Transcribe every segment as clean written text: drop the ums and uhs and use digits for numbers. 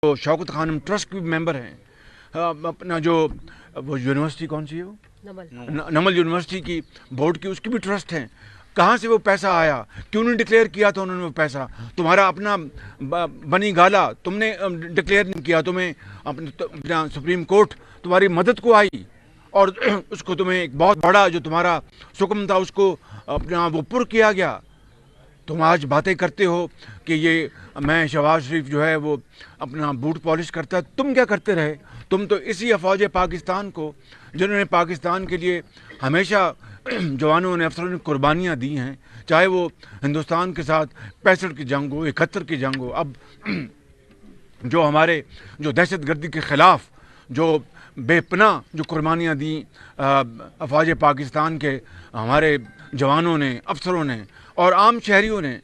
तो शौकत खानम ट्रस्ट के भी मेंबर हैं। अपना जो वो यूनिवर्सिटी कौन सी है वो नमल यूनिवर्सिटी की बोर्ड की, उसकी भी ट्रस्ट हैं। कहाँ से वो पैसा आया, क्यों नहीं डिक्लेयर किया था उन्होंने वो पैसा? तुम्हारा अपना बनी गाला तुमने डिक्लेयर नहीं किया, तुम्हें अपना सुप्रीम कोर्ट तुम्हारी मदद को आई और उसको तुम्हें एक बहुत बड़ा जो तुम्हारा सुकम था उसको अपना वो पुर किया गया। तुम आज बातें करते हो कि ये मैं शहबाज शरीफ जो है वो अपना बूट पॉलिश करता है। तुम क्या करते रहे? तुम तो इसी अफवाज पाकिस्तान को, जिन्होंने पाकिस्तान के लिए हमेशा जवानों ने अफसरों ने कुर्बानियाँ दी हैं, चाहे वो हिंदुस्तान के साथ 65 की जंग हो, 71 की जंग हो, अब जो हमारे जो दहशत गर्दी के ख़िलाफ़ जो बेपनाह जो कुर्बानियाँ दी अफवाज पाकिस्तान के हमारे जवानों ने, अफसरों ने और आम शहरियों ने,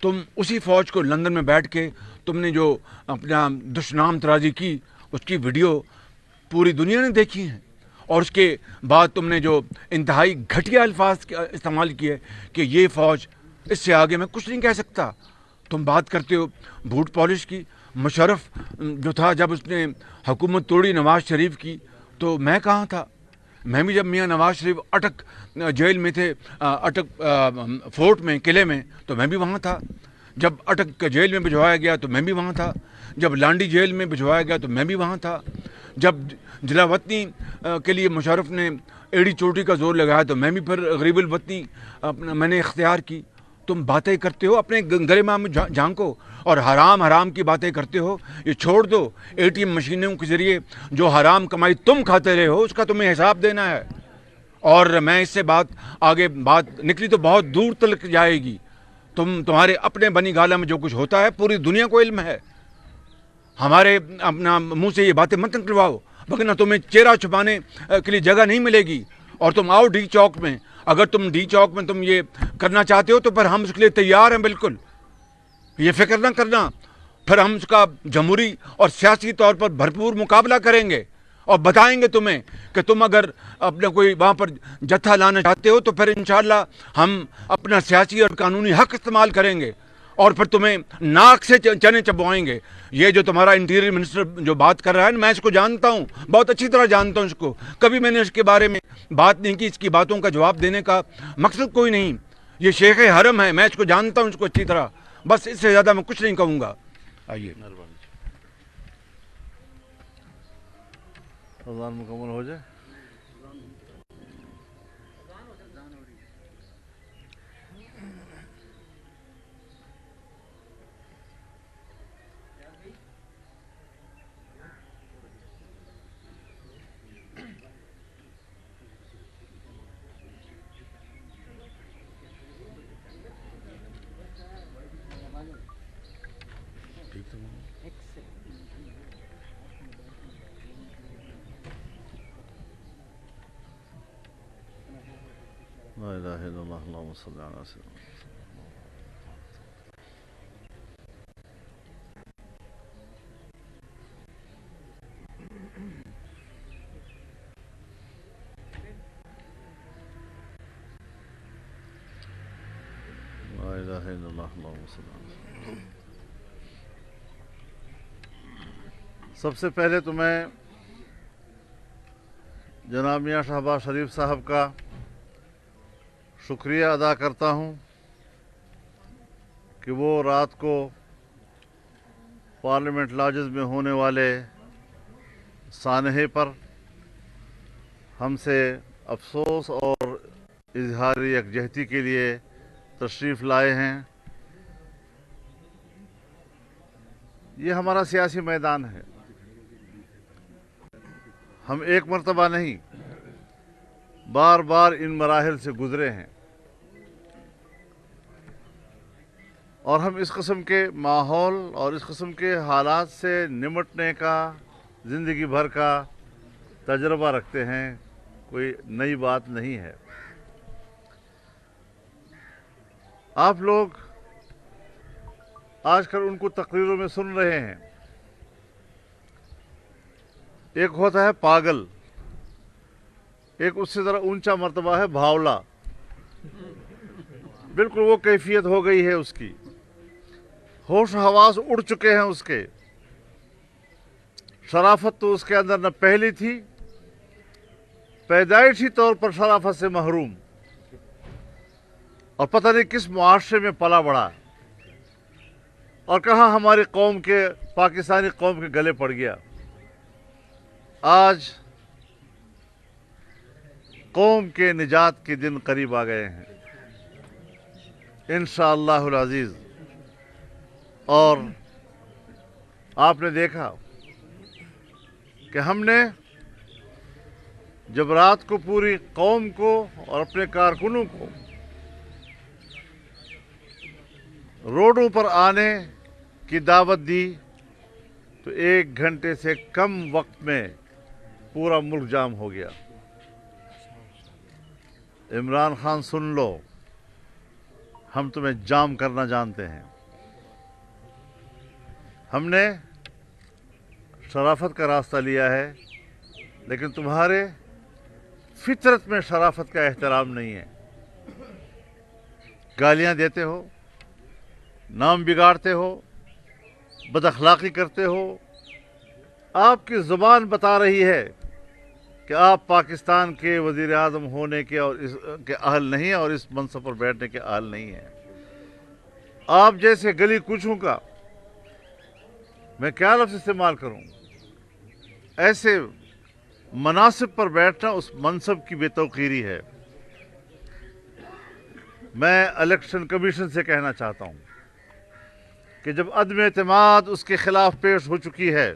तुम उसी फ़ौज को लंदन में बैठ के तुमने जो अपना दुश्मनाम तराजी की, उसकी वीडियो पूरी दुनिया ने देखी है। और उसके बाद तुमने जो इंतहाई घटिया अल्फाज इस्तेमाल किए कि ये फ़ौज, इससे आगे मैं कुछ नहीं कह सकता। तुम बात करते हो बूट पॉलिश की। मुशर्रफ जो था, जब उसने हुकूमत तोड़ी नवाज़ शरीफ की, तो मैं कहाँ था? मैं भी जब मियाँ नवाज़ शरीफ अटक जेल में थे, अटक फोर्ट में, किले में, तो मैं भी वहाँ था। जब अटक जेल में भिजवाया गया तो मैं भी वहाँ था। जब लांडी जेल में भिजवाया गया तो मैं भी वहाँ था। जब जिला वतनी के लिए मुशर्रफ ने एड़ी चोटी का जोर लगाया तो मैं भी फिर गरीबुल वतनी अपना मैंने इख्तियार की। तुम बातें करते हो, अपने गरिमा में झांको और हराम की बातें करते हो। ये छोड़ दो। एटीएम मशीनों के ज़रिए जो हराम कमाई तुम खाते रहे हो, उसका तुम्हें हिसाब देना है। और मैं इससे आगे बात निकली तो बहुत दूर तक जाएगी। तुम्हारे अपने बनी गाला में जो कुछ होता है पूरी दुनिया को इल्म है। हमारे अपना मुंह से ये बातें मत निकलवाओ, वरना तुम्हें चेहरा छुपाने के लिए जगह नहीं मिलेगी। और तुम आओ डी चौक में, अगर तुम डी चौक में तुम ये करना चाहते हो तो फिर हम उसके लिए तैयार हैं, बिल्कुल। ये फिक्र ना करना, फिर हम उसका जमहूरी और सियासी तौर पर भरपूर मुकाबला करेंगे और बताएंगे तुम्हें कि तुम अगर अपना कोई वहाँ पर जत्था लाना चाहते हो तो फिर इंशाअल्लाह हम अपना सियासी और कानूनी हक इस्तेमाल करेंगे और फिर तुम्हें नाक से चने चबवाएंगे। ये जो तुम्हारा इंटीरियर मिनिस्टर जो बात कर रहा है, मैं इसको जानता हूँ, बहुत अच्छी तरह जानता हूँ इसको। कभी मैंने इसके बारे में बात नहीं की, इसकी बातों का जवाब देने का मकसद कोई नहीं। ये शेख हरम है, मैं इसको जानता हूँ, इसको अच्छी तरह। बस इससे ज़्यादा मैं कुछ नहीं कहूँगा। आइए अज़ान मुकम्मल हो जाए। ला इलाहा इल्लल्लाह अल्लाहुम्मा सल्लि अला सय्यिदिना ला इलाहा इल्लल्लाह अल्लाहुम्मा सल्लि अला सय्यिदिना। सबसे पहले तो मैं जनाब मियाँ शहबाज शरीफ साहब का शुक्रिया अदा करता हूँ कि वो रात को पार्लियामेंट लॉजेस में होने वाले सानहे पर हमसे अफसोस और इजहार यकजहती के लिए तशरीफ़ लाए हैं। ये हमारा सियासी मैदान है। हम एक मरतबा नहीं, बार बार इन मराहिल से गुज़रे हैं और हम इस किस्म के माहौल और इस किस्म के हालात से निमटने का ज़िंदगी भर का तजर्बा रखते हैं। कोई नई बात नहीं है। आप लोग आजकल उनको तकरीरों में सुन रहे हैं। एक होता है पागल, एक उससे ज़रा ऊंचा मर्तबा है भावला। बिल्कुल वो कैफियत हो गई है उसकी, होश हवास उड़ चुके हैं उसके। शराफत तो उसके अंदर न पहली थी, पैदाइशी तौर पर शराफत से महरूम, और पता नहीं किस मुआशरे में पला बढ़ा और कहाँ हमारी कौम के, पाकिस्तानी कौम के गले पड़ गया। आज कौम के निजात के दिन करीब आ गए हैं इंशाअल्लाहुल अज़ीज़। और आपने देखा कि हमने जब रात को पूरी कौम को और अपने कारकुनों को रोडों पर आने की दावत दी तो 1 घंटे से कम वक्त में पूरा मुल्क जाम हो गया। इमरान खान सुन लो, हम तुम्हें जाम करना जानते हैं। हमने शराफत का रास्ता लिया है, लेकिन तुम्हारे फितरत में शराफत का एहतराम नहीं है। गालियां देते हो, नाम बिगाड़ते हो, बदअखलाक़ी करते हो। आपकी ज़ुबान बता रही है कि आप पाकिस्तान के वज़ीर आज़म होने के और के अहल नहीं है और इस मनसब पर बैठने के अहल नहीं है। आप जैसे गली कुचों का मैं क्या लफ्ज़ इस्तेमाल करूं, ऐसे मनासिब पर बैठना उस मनसब की बेतौकीरी है। मैं इलेक्शन कमीशन से कहना चाहता हूं कि जब अदम एतमाद उसके खिलाफ पेश हो चुकी है,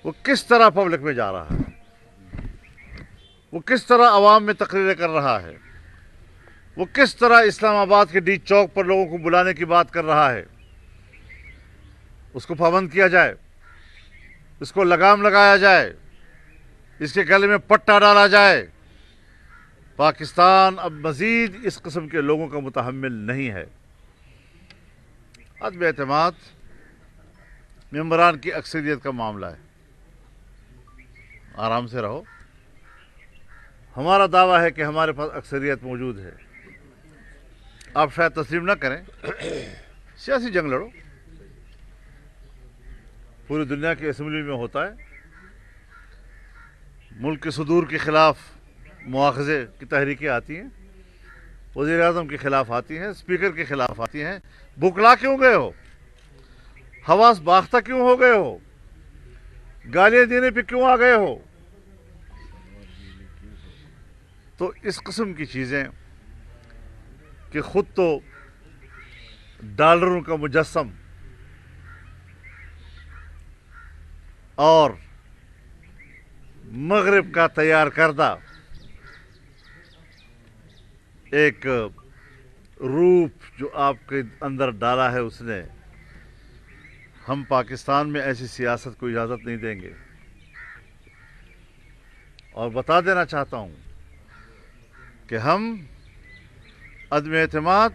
वो किस तरह पब्लिक में जा रहा है, वो किस तरह अवाम में तकरीरें कर रहा है, वो किस तरह इस्लामाबाद के डी चौक पर लोगों को बुलाने की बात कर रहा है। उसको पाबंद किया जाए, इसको लगाम लगाया जाए, इसके गले में पट्टा डाला जाए। पाकिस्तान अब मज़ीद इस किस्म के लोगों का मुतहम्मिल नहीं है। अदम एतमाद मेंबरान की अक्सरियत का मामला है। आराम से रहो। हमारा दावा है कि हमारे पास अक्सरियत मौजूद है। आप शायद तस्लीम न करें, सियासी जंग लड़ो। पूरी दुनिया की असम्बली में होता है। मुल्क के सुदूर के ख़िलाफ़ मुआख़ज़े की तहरीकें आती हैं, वज़ीर आज़म के ख़िलाफ़ आती हैं, स्पीकर के ख़िलाफ़ आती हैं। बुकला क्यों गए हो? हवास बाख्ता क्यों हो गए हो? गालियाँ देने पे क्यों आ गए हो? तो इस किस्म की चीज़ें कि ख़ुद तो डॉलरों का मुजस्सम और मगरिब का तैयार करदा एक रूप जो आपके अंदर डाला है उसने, हम पाकिस्तान में ऐसी सियासत को इजाज़त नहीं देंगे। और बता देना चाहता हूँ कि हम अदम एतमाद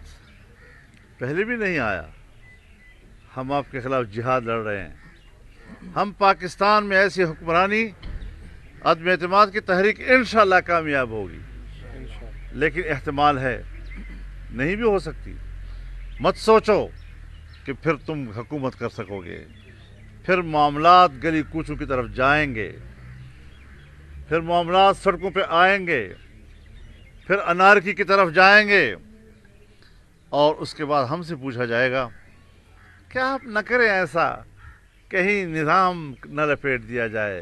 पहले भी नहीं आया, हम आपके ख़िलाफ़ जिहाद लड़ रहे हैं। हम पाकिस्तान में ऐसी हुक्मरानी, अदम एतमाद की तहरीक इंशाअल्लाह कामयाब होगी, लेकिन एहतमाल है नहीं भी हो सकती। मत सोचो कि फिर तुम हुकूमत कर सकोगे। फिर मामलात गली कूचों की तरफ जाएंगे, फिर मामलात सड़कों पे आएंगे, फिर अनारकी की तरफ जाएंगे, और उसके बाद हमसे पूछा जाएगा क्या आप न करें ऐसा, कहीं निज़ाम न लपेट दिया जाए,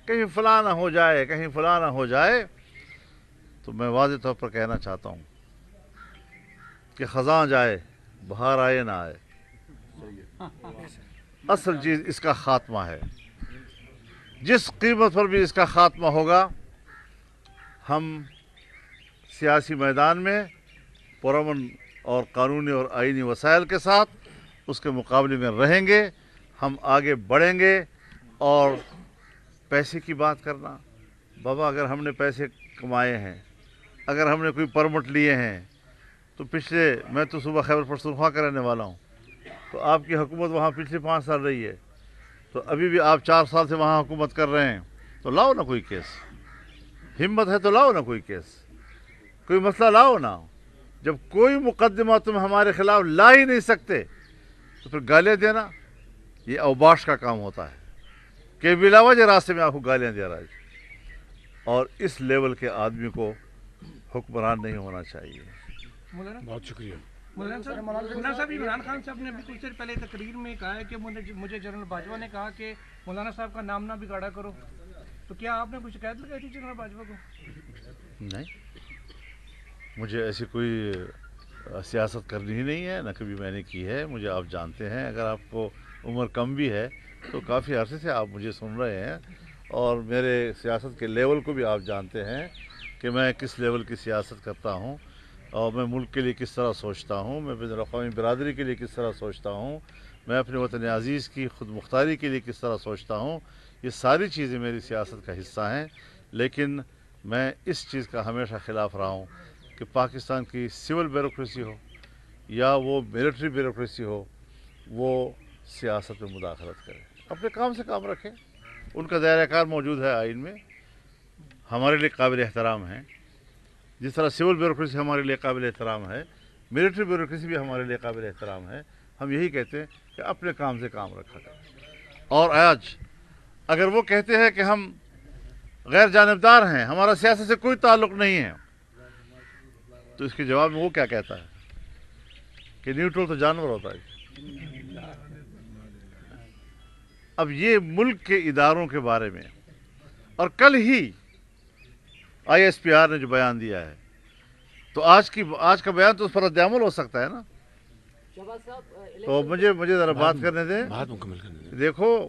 कहीं फलां ना हो जाए, कहीं फलां ना हो जाए। तो मैं वाज़ेह तौर पर कहना चाहता हूँ कि ख़ज़ां जाए बहार आए ना आए, असल चीज़ इसका ख़ात्मा है। जिस कीमत पर भी इसका ख़ात्मा होगा, हम सियासी मैदान में पुरअमन और कानूनी और आईनी वसाइल के साथ उसके मुकाबले में रहेंगे। हम आगे बढ़ेंगे। और पैसे की बात करना, बाबा अगर हमने पैसे कमाए हैं, अगर हमने कोई परमिट लिए हैं, तो मैं तो सुबह खैबर पख्तूनख्वा का रहने वाला हूँ, तो आपकी हुकूमत वहाँ पिछले 5 साल रही है, तो अभी भी आप 4 साल से वहाँ हुकूमत कर रहे हैं, तो लाओ ना कोई केस। हिम्मत है तो लाओ ना कोई केस, कोई मसला लाओ ना। जब कोई मुकदमा तुम हमारे खिलाफ ला ही नहीं सकते, तो फिर गालियाँ देना ये अवबाश का काम होता है। کہ بلا وجہ راستے میں آپ کو گالیاں دے رہا ہے، اور اس لیول کے آدمی کو حکمران نہیں ہونا چاہیے۔ بہت شکریہ۔ مولانا صاحب عمران خان صاحب نے ابھی کچھ دیر پہلے تقریر میں کہا ہے کہ مجھے جنرل باجوہ نے کہا کہ مولانا صاحب کا نام نہ بگاڑا کرو، تو کیا آپ نے کچھ شکایت لگائی تھی جنرل باجوہ کو؟ نہیں، مجھے ایسی کوئی سیاست کرنی ہی نہیں ہے، نہ کبھی میں نے کی ہے۔ مجھے آپ جانتے ہیں، اگر آپ کو عمر کم بھی ہے تو کافی عرصے سے آپ مجھے سن رہے ہیں، اور میرے سیاست کے لیول کو بھی آپ جانتے ہیں کہ میں کس لیول کی سیاست کرتا ہوں، اور میں ملک کے لیے کس طرح سوچتا ہوں، میں بین الاقوامی برادری کے لیے کس طرح سوچتا ہوں، میں اپنے وطن عزیز کی خود مختاری کے لیے کس طرح سوچتا ہوں۔ یہ ساری چیزیں میری سیاست کا حصہ ہیں، لیکن میں اس چیز کا ہمیشہ خلاف رہا ہوں کہ پاکستان کی سول بیوروکریسی ہو یا وہ ملٹری بیوروکریسی ہو، وہ سیاست میں مداخلت کرے۔ اپنے کام سے کام رکھیں، ان کا دائرہ کار موجود ہے آئین میں، ہمارے لیے قابل احترام ہیں۔ جس طرح سول بیوروکریسی ہمارے لیے قابل احترام ہے، ملٹری بیوروکریسی بھی ہمارے لیے قابل احترام ہے۔ ہم یہی کہتے ہیں کہ اپنے کام سے کام رکھا کریں۔ اور آج اگر وہ کہتے ہیں کہ ہم غیر جانبدار ہیں، ہمارا سیاست سے کوئی تعلق نہیں ہے، تو اس کے جواب میں وہ کیا کہتا ہے کہ نیوٹرل تو جانور ہوتا ہے۔ اب یہ ملک کے اداروں کے بارے میں، اور کل ہی آئی ایس پی آر نے جو بیان دیا ہے، تو آج کا بیان تو اس پر رد عمل ہو سکتا ہے نا۔ تو مجھے ذرا بات کرنے دیں، بات مکمل کرنے دیں۔ دیکھو،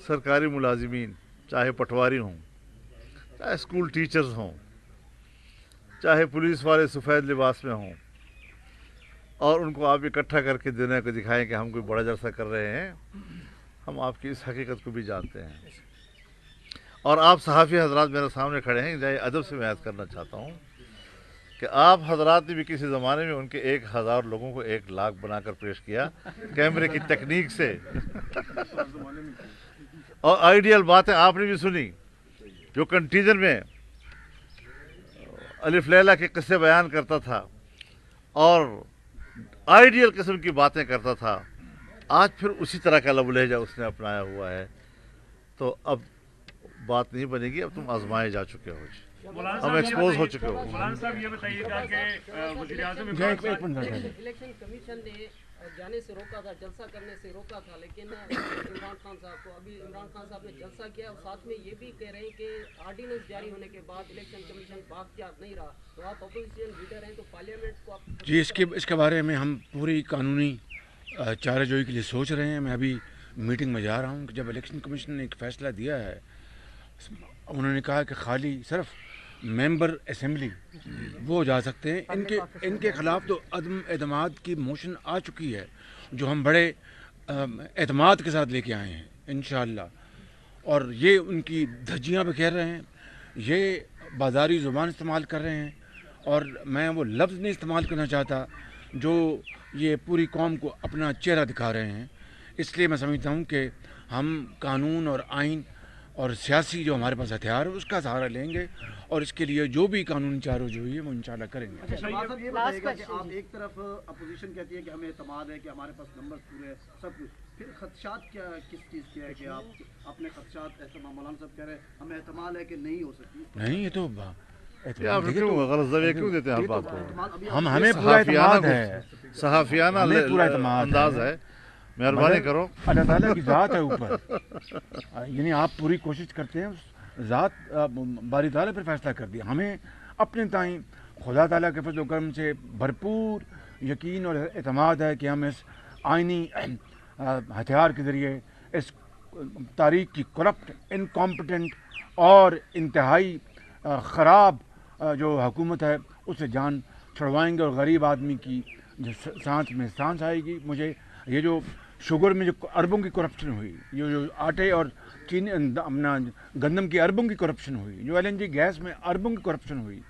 سرکاری ملازمین چاہے پٹواری ہوں، چاہے اسکول ٹیچرز ہوں، چاہے پولیس والے سفید لباس میں ہوں، اور ان کو آپ اکٹھا کر کے دنیا کو دکھائیں کہ ہم کوئی بڑا جلسہ کر رہے ہیں، ہم آپ کی اس حقیقت کو بھی جانتے ہیں۔ اور آپ صحافی حضرات میرے سامنے کھڑے ہیں، جائے ادب سے میں عرض کرنا چاہتا ہوں کہ آپ حضرات نے بھی کسی زمانے میں ان کے 1000 لوگوں کو 1 لاکھ بنا کر پیش کیا کیمرے کی تکنیک سے، اور آئیڈیل باتیں آپ نے بھی سنی، جو کنٹیجن میں الف لیلہ کے قصے بیان کرتا تھا اور آئیڈیل قسم کی باتیں کرتا تھا، آج پھر اسی طرح کا لب و لہجہ اس نے اپنایا ہوا ہے۔ تو اب بات نہیں بنے گی، اب تم آزمائے جا چکے ہو، ہم ایکسپوز ہو چکے ہو۔ مولانا صاحب یہ بتائیے گا کہ وزیر اعظم الیکشن کمیشن نے جانے سے روکا تھا، جلسہ کرنے سے روکا تھا، لیکن عمران خان صاحب کو ابھی عمران خان صاحب نے جلسہ کیا، اور ساتھ میں یہ بھی کہہ رہے ہیں کہ آرڈیننس جاری ہونے کے بعد الیکشن کمیشن بااختیار نہیں رہا، تو آپ اپوزیشن لیڈر ہیں تو پارلیمنٹ کو آپ جی اس کے بارے میں ہم پوری قانونی چارہ جوئی کے لیے سوچ رہے ہیں۔ میں ابھی میٹنگ میں جا رہا ہوں کہ جب الیکشن کمیشن نے ایک فیصلہ دیا ہے، انہوں نے کہا کہ خالی صرف ممبر اسمبلی وہ جا سکتے ہیں، ان کے خلاف تو عدم اعتماد کی موشن آ چکی ہے، جو ہم بڑے اعتماد کے ساتھ لے کے آئے ہیں انشاءاللہ۔ اور یہ ان کی دھجیاں بکھیر رہے ہیں، یہ بازاری زبان استعمال کر رہے ہیں، اور میں وہ لفظ نہیں استعمال کرنا چاہتا جو یہ پوری قوم کو اپنا چہرہ دکھا رہے ہیں۔ اس لیے میں سمجھتا ہوں کہ ہم قانون اور آئین اور سیاسی جو ہمارے پاس ہتھیار ہے اس کا سہارا لیں گے، اور اس کے لیے جو بھی قانون چارہ جوئی ہے وہ انشاءاللہ کریں گے۔ صاحب یہ بتائیے گا کہ آپ ایک طرف اپوزیشن کہتی ہے کہ ہمیں اعتماد ہے کہ ہمارے پاس نمبر پورے ہیں سب کچھ، پھر خدشات کیا کس چیز کے ہے کہ آپ اپنے خدشات اعتماد مولانا صاحب کہہ رہے ہیں ہمیں اعتماد ہے کہ نہیں ہو سکتی؟ نہیں، یہ تو آپ کیوں غلط زاویہ کیوں دیتے ہیں ہر بات کو؟ ہمیں پورا اعتماد ہے، صحافیانہ ہمیں پورا اعتماد انداز ہے، مہربانی کرو۔ اللہ تعالیٰ کی ذات ہے اوپر، یعنی آپ پوری کوشش کرتے ہیں، اس ذات باری تعالیٰ پر فیصلہ کر دیا۔ ہمیں اپنے تائیں خدا تعالیٰ کے فضل و کرم سے بھرپور یقین اور اعتماد ہے کہ ہم اس آئینی ہتھیار کے ذریعے اس تاریخ کی کرپٹ، انکمپٹنٹ اور انتہائی خراب جو حکومت ہے اس سے جان چھڑوائیں گے، اور غریب آدمی کی جو سانس میں سانس آئے گی۔ مجھے یہ جو شوگر میں جو اربوں کی کرپشن ہوئی، یہ جو آٹے اور چینی اپنا گندم کی اربوں کی کرپشن ہوئی، جو LNG گیس میں اربوں کی کرپشن ہوئی،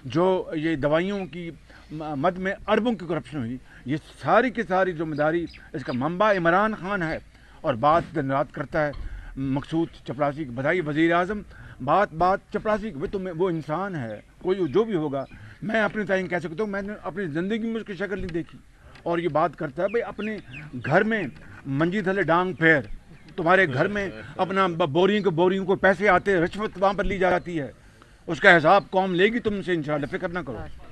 جو یہ دوائیوں کی مد میں اربوں کی کرپشن ہوئی، یہ ساری کی ساری ذمہ داری اس کا منبع عمران خان ہے، اور بات دن رات کرتا ہے مقصود چپراسی کی۔ بتائیے وزیر اعظم بات چپراسی کی، تو وہ انسان ہے، کوئی جو بھی ہوگا۔ میں اپنے تعین کہہ سکتا ہوں میں نے اپنی زندگی میں اس کی شکل نہیں دیکھی، اور یہ بات کرتا ہے بھائی اپنے گھر میں منجی تھلے ڈانگ پھیر، تمہارے گھر میں اپنا بوریوں کو پیسے آتے ہیں، رشوت وہاں پر لی جاتی ہے، اس کا حساب قوم لے گی تم سے انشاءاللہ، فکر نہ کرو.